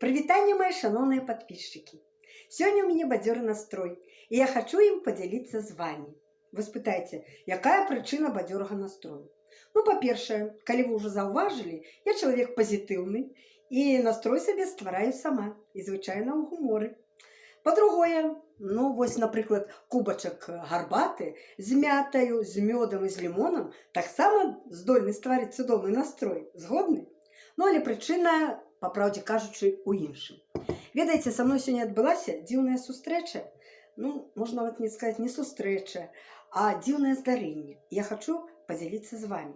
Привитание, мои шановные подписчики! Сегодня у меня бадзёры настрой, и я хочу им поделиться с вами. Вы спытаеце, якая причина бадзёрага настрою? Ну, па-першае, калі вы уже заўважылі, я человек позитивный, и настрой себе ствараю сама, и звычайна ў гуморы. Па-другое, ну, вось, напрыклад, кубачак гарбаты з мятаю, з мёдам і з лімонам таксама здольны стварыць цудоўны настрой. Згодны? Ну, але прычына, па праўдзе кажучы, у іншым. Ведаеце, са мной сёння адбылася дзіўная сустрэча. Ну, можна нават не сказаць не сустрэча, а дзіўнае здарэнне. Я хочу подзяліцца з вами.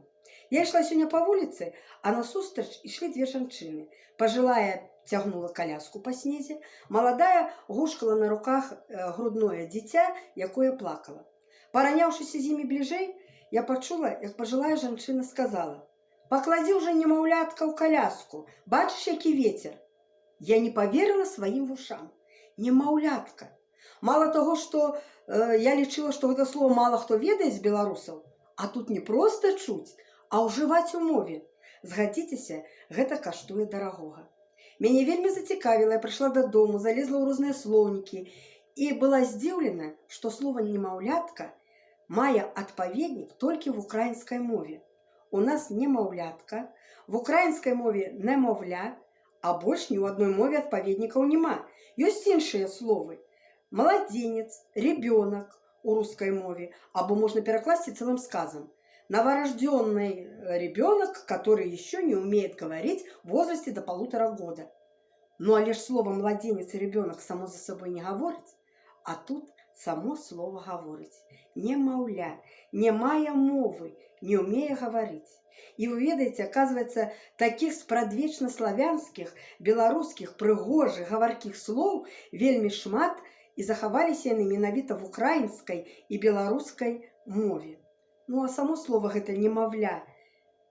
Я ішла сёння по вуліцы, а насустрач ішлі две жанчыны. Пажылая цягнула коляску по снезе, маладая гушкала на руках грудное дзіця, якое плакала. Параняўшыся з імі бліжэй, я пачула, як пажылая жанчына сказала: «Поклади уже немаўлятка ў коляску, бачыш, які ветер». Я не поверила своим ушам. Немаўлятка. Мало того, что я лічыла, что гэта слово мало хто ведае з беларусаў, а тут не просто чуць, а ўжываць у мове. Згадзіцеся, гэта каштуе дарагога. Мяне вельмі зацікавіла, я прыйшла дадому, залезла ў розныя слоўнікі і была здзіўлена, што слова немаўлятка мае адпаведнік толькі в украінскай мове. У нас немаўлятка, в украінскай мове немовля, а больш ні ў адной мове адпаведнікаў няма. Ёсць іншыя словы: маладзенец, ребенок у русской мове, або можно перекласти целым сказом: новорожденный ребенок, который еще не умеет говорить в возрасте до 1,5 года. Ну а лишь слово младенец и ребенок само за собой не говорить, а тут само слово говорить. Немаўля, не мая мовы, не умея говорить. И вы ведаете, оказывается, таких спрадвечна славянских, белорусских, прыгожых, гаваркіх слов вельмі шмат, и захаваліся яны менавіта в украінскай і беларускай мове. Ну а само слово гэта немаўля,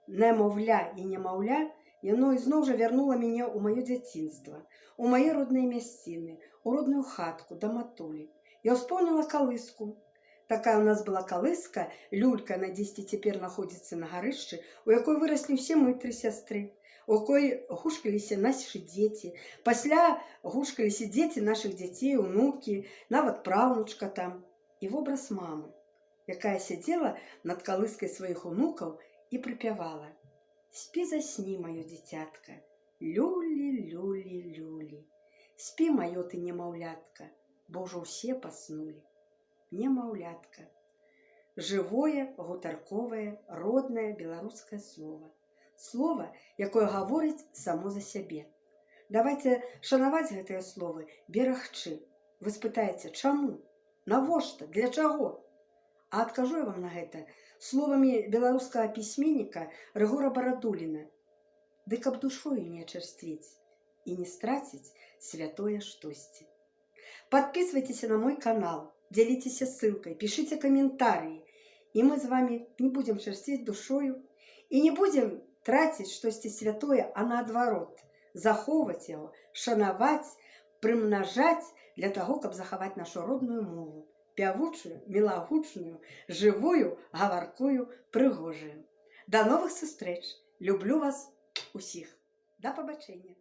немовля і немаўля, яно ізноў жа вярнула мяне ў маё дзяцінства, у мае родныя мясціны, у родную хатку да матулі. Я успомнила калыску. Такая у нас была калыска, люлька, на 10 цяпер находится на гарышчы, у якой выраслі ўсе мы 3 сястры, у якой гушкаліся нашы дзеці, пасля гушкаліся дзеці наших дзяцей, унукі, нават праўнучка там. І вобраз мамы, якая сядзела над калыскай сваіх унукаў і прыпявала: «Спі, засні, маё дзіцятка, люлі, люлі, люлі, спі, маё ты немаўлятка, бо ўжо ўсе паснулі». Немаўлятка. Живое, гутарковое, родное беларускае слово. Слово, якое гаворыць само за сябе. Давайте шанаваць гэтыя словы, берагчы. Вы спытаеце, чаму? Навошта? Для чаго? А адкажу я вам на гэта словамі беларускага пісьменніка Рыгора Барадуліна: «Дык каб душою не ачарствець і не страціць святое штосьці». Подписывайтесь на мой канал, делитесь ссылкой, пишите комментарии, и мы с вами не будем черстветь душою и не будем тратить штосьці святое, а наадварот, захоўваць яго, шанаваць, прымнажаць для того, каб захаваць нашу родную мову, пявучую, мілагучную, живую, гаваркую, прыгожую. До новых сустрэч! Люблю вас усіх! До побачення!